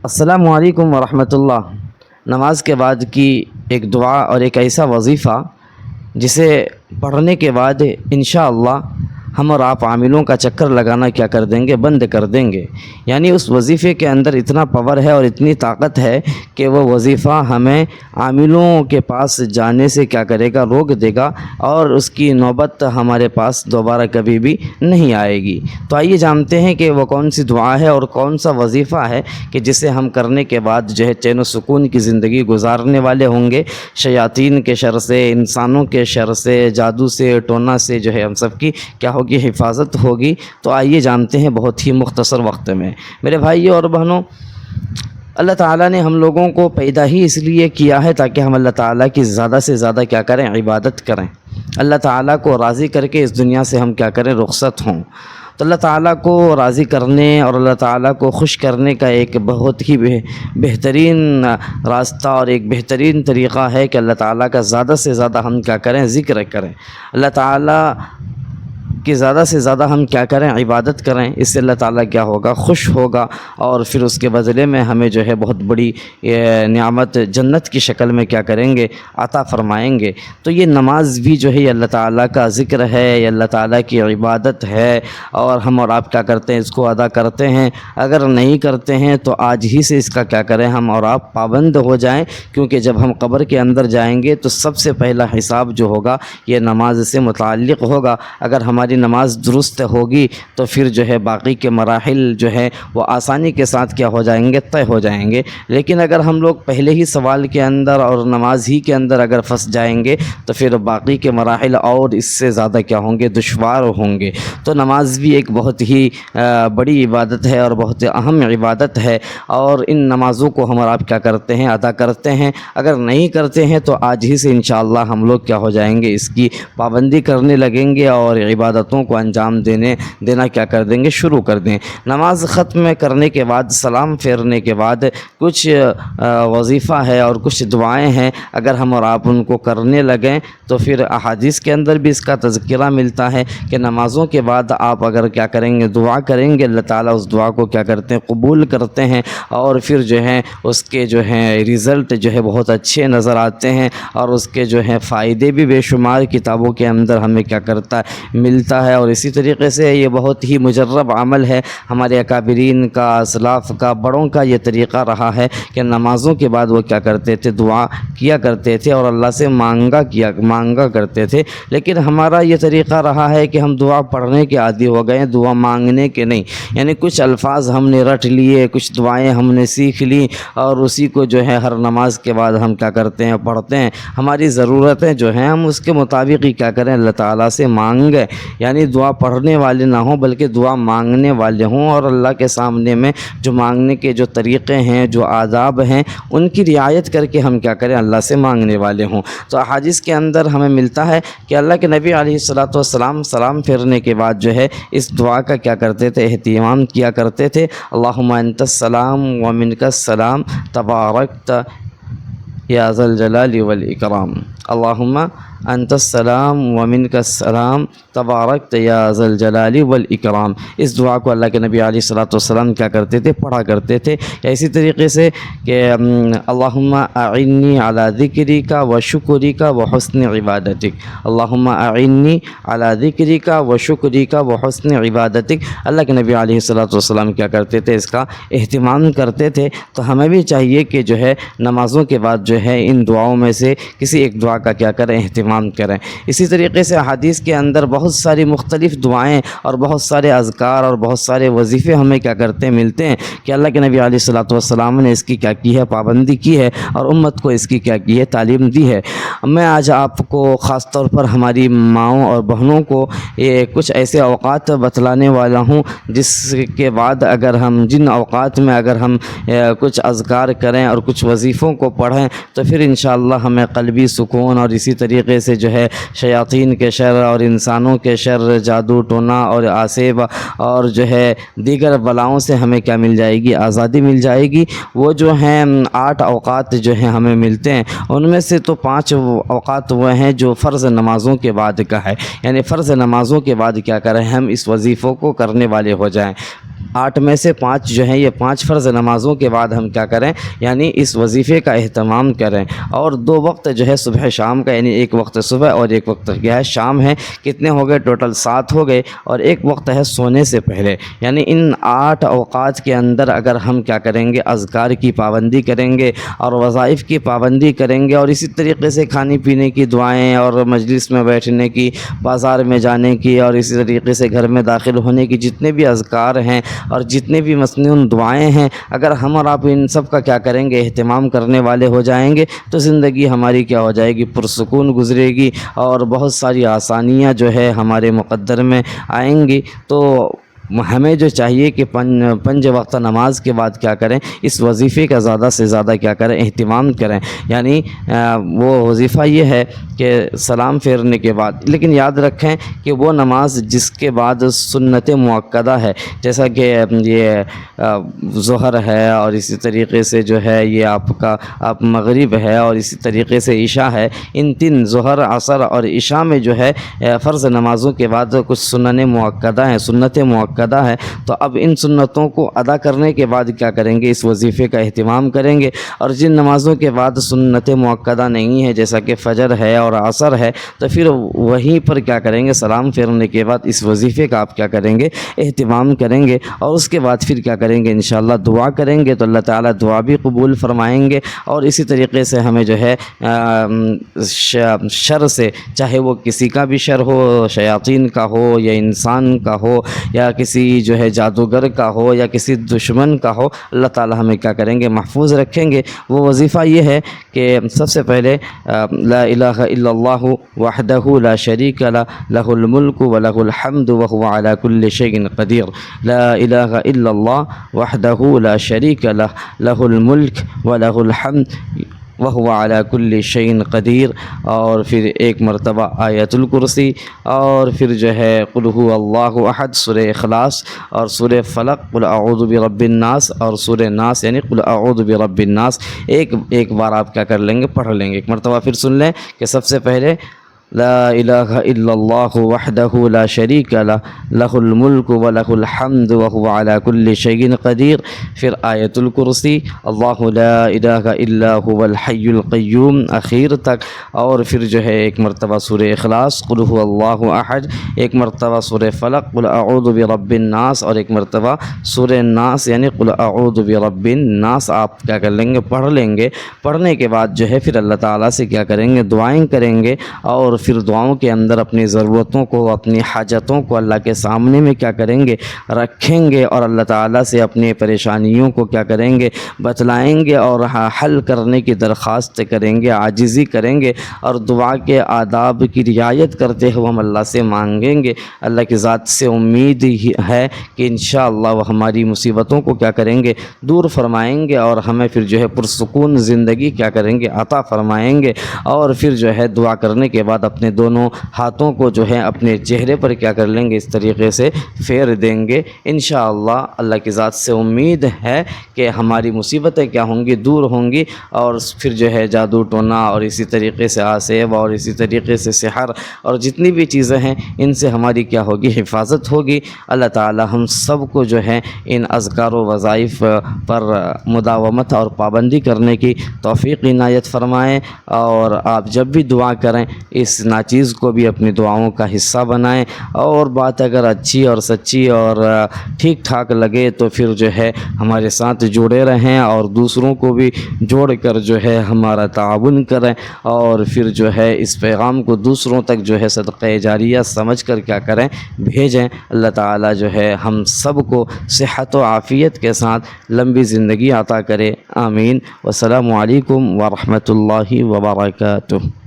السلام علیکم ورحمۃ اللہ۔ نماز کے بعد کی ایک دعا اور ایک ایسا وظیفہ جسے پڑھنے کے بعد انشاءاللہ ہم اور آپ عاملوں کا چکر لگانا کیا کر دیں گے، بند کر دیں گے۔ یعنی اس وظیفے کے اندر اتنا پاور ہے اور اتنی طاقت ہے کہ وہ وظیفہ ہمیں عاملوں کے پاس جانے سے کیا کرے گا، روک دے گا، اور اس کی نوبت ہمارے پاس دوبارہ کبھی بھی نہیں آئے گی۔ تو آئیے جانتے ہیں کہ وہ کون سی دعا ہے اور کون سا وظیفہ ہے کہ جسے ہم کرنے کے بعد جو ہے چین و سکون کی زندگی گزارنے والے ہوں گے، شیاطین کے شر سے، انسانوں کے شر سے، جادو سے، ٹونا سے جو ہے ہم سب کی کیا ہوگی، حفاظت ہوگی۔ تو آئیے جانتے ہیں بہت ہی مختصر وقت میں۔ میرے بھائیوں اور بہنوں، اللہ تعالیٰ نے ہم لوگوں کو پیدا ہی اس لیے کیا ہے تاکہ ہم اللہ تعالیٰ کی زیادہ سے زیادہ کیا کریں، عبادت کریں، اللہ تعالیٰ کو راضی کر کے اس دنیا سے ہم کیا کریں، رخصت ہوں۔ تو اللہ تعالیٰ کو راضی کرنے اور اللہ تعالیٰ کو خوش کرنے کا ایک بہت ہی بہترین راستہ اور ایک بہترین طریقہ ہے کہ اللہ تعالیٰ کا زیادہ سے زیادہ ہم کیا کریں، ذکر کریں، اللہ تعالیٰ کہ زیادہ سے زیادہ ہم کیا کریں، عبادت کریں۔ اس سے اللہ تعالیٰ کیا ہوگا، خوش ہوگا، اور پھر اس کے بدلے میں ہمیں جو ہے بہت بڑی نعمت جنت کی شکل میں کیا کریں گے، عطا فرمائیں گے۔ تو یہ نماز بھی جو ہے یہ اللہ تعالیٰ کا ذکر ہے، یہ اللہ تعالیٰ کی عبادت ہے، اور ہم اور آپ کیا کرتے ہیں، اس کو ادا کرتے ہیں۔ اگر نہیں کرتے ہیں تو آج ہی سے اس کا کیا کریں، ہم اور آپ پابند ہو جائیں، کیونکہ جب ہم قبر کے اندر جائیں گے تو سب سے پہلا حساب جو ہوگا یہ نماز سے متعلق ہوگا۔ اگر ہماری نماز درست ہوگی تو پھر جو ہے باقی کے مراحل جو ہے وہ آسانی کے ساتھ کیا ہو جائیں گے، طے ہو جائیں گے۔ لیکن اگر ہم لوگ پہلے ہی سوال کے اندر اور نماز ہی کے اندر اگر پھنس جائیں گے تو پھر باقی کے مراحل اور اس سے زیادہ کیا ہوں گے، دشوار ہوں گے۔ تو نماز بھی ایک بہت ہی بڑی عبادت ہے اور بہت اہم عبادت ہے، اور ان نمازوں کو ہم اور آپ کیا کرتے ہیں، ادا کرتے ہیں۔ اگر نہیں کرتے ہیں تو آج ہی سے انشاءاللہ ہم لوگ کیا ہو جائیں گے، اس کی پابندی کرنے لگیں گے اور عبادتوں کو انجام دینا کیا کر دیں گے، شروع کر دیں۔ نماز ختم کرنے کے بعد، سلام پھیرنے کے بعد کچھ وظیفہ ہے اور کچھ دعائیں ہیں، اگر ہم اور آپ ان کو کرنے لگیں تو پھر احادیث کے اندر بھی اس کا تذکرہ ملتا ہے کہ نمازوں کے بعد آپ اگر کیا کریں گے، دعا کریں گے، اللہ تعالیٰ اس دعا کو کیا کرتے ہیں، قبول کرتے ہیں، اور پھر جو ہے اس کے جو ہیں رزلٹ جو ہے بہت اچھے نظر آتے ہیں، اور اس کے جو ہیں فائدے بھی بے شمار کتابوں کے اندر ہمیں کیا کرتا ہے، ملتا ہے۔ اور اسی طریقے سے یہ بہت ہی مجرب عمل ہے، ہمارے اکابرین کا، اسلاف کا، بڑوں کا یہ طریقہ رہا ہے کہ نمازوں کے بعد وہ کیا کرتے تھے، دعا کیا کرتے تھے اور اللہ سے مانگا کرتے تھے۔ لیکن ہمارا یہ طریقہ رہا ہے کہ ہم دعا پڑھنے کے عادی ہو گئے ہیں، دعا مانگنے کے نہیں۔ یعنی کچھ الفاظ ہم نے رٹ لیے، کچھ دعائیں ہم نے سیکھ لی، اور اسی کو جو ہے ہر نماز کے بعد ہم کیا کرتے ہیں، پڑھتے ہیں۔ ہماری ضرورتیں جو ہیں ہم اس کے مطابق ہی کیا کریں، اللہ تعالیٰ سے مانگیں۔ یعنی دعا پڑھنے والے نہ ہوں بلکہ دعا مانگنے والے ہوں، اور اللہ کے سامنے میں جو مانگنے کے جو طریقے ہیں، جو آداب ہیں، ان کی رعایت کر کے ہم کیا کریں، اللہ سے مانگنے والے ہوں۔ تو احادیث کے اندر ہمیں ملتا ہے کہ اللہ کے نبی علیہ الصلوۃ والسلام سلام پھیرنے کے بعد جو ہے اس دعا کا کیا کرتے تھے، اہتمام کیا کرتے تھے۔ اللہم انت السلام ومنک السلام تبارکت یا ذا الجلال والاکرام، اللہم انت السلام ومنک السلام تبارکت یا ذا الجلال والاکرام۔ اس دعا کو اللہ کے نبی علیہ الصلوۃ والسلام کیا کرتے تھے، پڑھا کرتے تھے۔ یا اسی طریقے سے کہ اللہم اعنی علی ذکرک و شکرک و حسن عبادتک، اللہم اعنی علی ذکرک و شکرک و حسن عبادتک۔ اللہ کے نبی علیہ الصلوۃ والسلام کیا کرتے تھے، اس کا اہتمام کرتے تھے۔ تو ہمیں بھی چاہیے کہ جو ہے نمازوں کے بعد جو ہے ان دعاؤں میں سے کسی ایک دعا کا کیا کریں، اہتمام کریں۔ اسی طریقے سے حدیث کے اندر بہت ساری مختلف دعائیں اور بہت سارے اذکار اور بہت سارے وظیفے ہمیں کیا کرتے ہیں، ملتے ہیں کہ اللہ کے نبی علیہ الصلوۃ والسلام نے اس کی کیا کی ہے، پابندی کی ہے، اور امت کو اس کی کیا کی ہے، تعلیم دی ہے۔ میں آج آپ کو خاص طور پر ہماری ماؤں اور بہنوں کو کچھ ایسے اوقات بتلانے والا ہوں جس کے بعد جن اوقات میں اگر ہم کچھ اذکار کریں اور کچھ وظیفوں کو پڑھیں تو پھر انشاءاللہ ہمیں قلبی سکون، اور اسی طریقے سے جو ہے شیاطین کے شر اور انسانوں کے شر، جادو ٹونا اور آسیب اور جو ہے دیگر بلاؤں سے ہمیں کیا مل جائے گی، آزادی مل جائے گی۔ وہ جو ہیں 8 اوقات جو ہیں ہمیں ملتے ہیں، ان میں سے تو 5 اوقات وہ ہیں جو فرض نمازوں کے بعد کا ہے۔ یعنی فرض نمازوں کے بعد کیا کریں، ہم اس وظیفوں کو کرنے والے ہو جائیں۔ 8 میں سے 5 جو ہیں یہ 5 فرض نمازوں کے بعد ہم کیا کریں، یعنی اس وظیفے کا اہتمام کریں۔ اور 2 وقت جو ہے صبح شام کا، یعنی ایک وقت صبح اور ایک وقت کیا ہے شام ہے، کتنے ہو گئے ٹوٹل 7 ہو گئے، اور ایک وقت ہے سونے سے پہلے۔ یعنی ان 8 اوقات کے اندر اگر ہم کیا کریں گے، اذکار کی پابندی کریں گے اور وظائف کی پابندی کریں گے، اور اسی طریقے سے کھانے پینے کی دعائیں اور مجلس میں بیٹھنے کی، بازار میں جانے کی، اور اسی طریقے سے گھر میں داخل ہونے کی جتنے بھی اذکار ہیں اور جتنے بھی مسنون دعائیں ہیں، اگر ہم اور آپ ان سب کا کیا کریں گے، اہتمام کرنے والے ہو جائیں گے، تو زندگی ہماری کیا ہو جائے گی، پرسکون گزرے گی، اور بہت ساری آسانیاں جو ہے ہمارے مقدر میں آئیں گی۔ تو ہمیں جو چاہیے کہ 5 وقت نماز کے بعد کیا کریں، اس وظیفے کا زیادہ سے زیادہ کیا کریں، اہتمام کریں۔ یعنی وہ وظیفہ یہ ہے کہ سلام پھیرنے کے بعد، لیکن یاد رکھیں کہ وہ نماز جس کے بعد سنت مؤکدہ ہے، جیسا کہ یہ ظہر ہے، اور اسی طریقے سے جو ہے یہ آپ مغرب ہے، اور اسی طریقے سے عشاء ہے، ان 3 ظہر، عصر اور عشاء میں جو ہے فرض نمازوں کے بعد کچھ سنن مؤکدہ ہیں، سنت مؤکدہ ہے۔ تو اب ان سنتوں کو ادا کرنے کے بعد کیا کریں گے، اس وظیفے کا اہتمام کریں گے۔ اور جن نمازوں کے بعد سنت مؤکدہ نہیں ہے، جیسا کہ فجر ہے اور عصر ہے، تو پھر وہیں پر کیا کریں گے، سلام پھیرنے کے بعد اس وظیفے کا آپ کیا کریں گے، اہتمام کریں گے۔ اور اس کے بعد پھر کیا کریں گے، انشاءاللہ دعا کریں گے، تو اللہ تعالیٰ دعا بھی قبول فرمائیں گے۔ اور اسی طریقے سے ہمیں جو ہے شر سے، چاہے وہ کسی کا بھی شر ہو، شیاطین کا ہو یا انسان کا ہو یا کسی جو ہے جادوگر کا ہو یا کسی دشمن کا ہو، اللہ تعالیٰ ہمیں کیا کریں گے، محفوظ رکھیں گے۔ وہ وظیفہ یہ ہے کہ سب سے پہلے لا الہ الا اللہ وحدہ لا شریک لہ لہ الملک ولہ الحمد وہو علی کل شیء قدیر۔ لا الہ الا اللہ وحدہ لا شریک لہ لہ الملک ولہ الحمد وہو علی کل شیء قدیر۔ اور پھر ایک مرتبہ آیت الکرسی، اور پھر جو ہے قل هو اللہ احد، سورہ اخلاص، اور سورہ فلق قل اعوذ برب الناس، اور سورہ ناس یعنی قل اعوذ برب الناس ایک بار آپ کیا کر لیں گے، پڑھ لیں گے۔ ایک مرتبہ پھر سن لیں کہ سب سے پہلے لا الہ الا اللہ وحدہ لا شریک لہ لہ الملک ولہ الحمد وہو علی کل شیء قدیر، پھر آیت الکرسی، اللہ لا الہ الا هو الحی القیوم اخیر تک، اور پھر جو ہے ایک مرتبہ سورہ اخلاص قل هو اللہ احد، ایک مرتبہ سورہ فلق قل اعوذ برب الناس، اور ایک مرتبہ سورہ ناس یعنی قل اعوذ برب الناس آپ کیا کر لیں گے، پڑھ لیں گے۔ پڑھنے کے بعد جو ہے پھر اللہ تعالیٰ سے کیا کریں گے، دعائیں کریں گے، اور پھر دعاؤں کے اندر اپنی ضرورتوں کو، اپنی حاجتوں کو اللہ کے سامنے میں کیا کریں گے، رکھیں گے، اور اللہ تعالیٰ سے اپنی پریشانیوں کو کیا کریں گے، بتلائیں گے، اور حل کرنے کی درخواست کریں گے، عاجزی کریں گے، اور دعا کے آداب کی رعایت کرتے ہوئے ہم اللہ سے مانگیں گے۔ اللہ کی ذات سے امید ہی ہے کہ انشاءاللہ وہ ہماری مصیبتوں کو کیا کریں گے، دور فرمائیں گے، اور ہمیں پھر جو ہے پرسکون زندگی کیا کریں گے، عطا فرمائیں گے۔ اور پھر جو ہے دعا کرنے کے بعد اپنے دونوں ہاتھوں کو جو ہے اپنے چہرے پر کیا کر لیں گے، اس طریقے سے پھیر دیں گے۔ انشاءاللہ اللہ کی ذات سے امید ہے کہ ہماری مصیبتیں کیا ہوں گی، دور ہوں گی، اور پھر جو ہے جادو ٹونا، اور اسی طریقے سے آسیب، اور اسی طریقے سے سحر، اور جتنی بھی چیزیں ہیں ان سے ہماری کیا ہوگی، حفاظت ہوگی۔ اللہ تعالی ہم سب کو جو ہے ان اذکار و وظائف پر مداومت اور پابندی کرنے کی توفیق عنایت فرمائیں، اور آپ جب بھی دعا کریں اس ناچیز کو بھی اپنی دعاؤں کا حصہ بنائیں، اور بات اگر اچھی اور سچی اور ٹھیک ٹھاک لگے تو پھر جو ہے ہمارے ساتھ جڑے رہیں، اور دوسروں کو بھی جوڑ کر جو ہے ہمارا تعاون کریں، اور پھر جو ہے اس پیغام کو دوسروں تک جو ہے صدقہ جاریہ سمجھ کر کیا کریں، بھیجیں۔ اللہ تعالیٰ جو ہے ہم سب کو صحت و عافیت کے ساتھ لمبی زندگی عطا کرے، آمین۔ والسلام علیکم ورحمۃ اللہ وبرکاتہ۔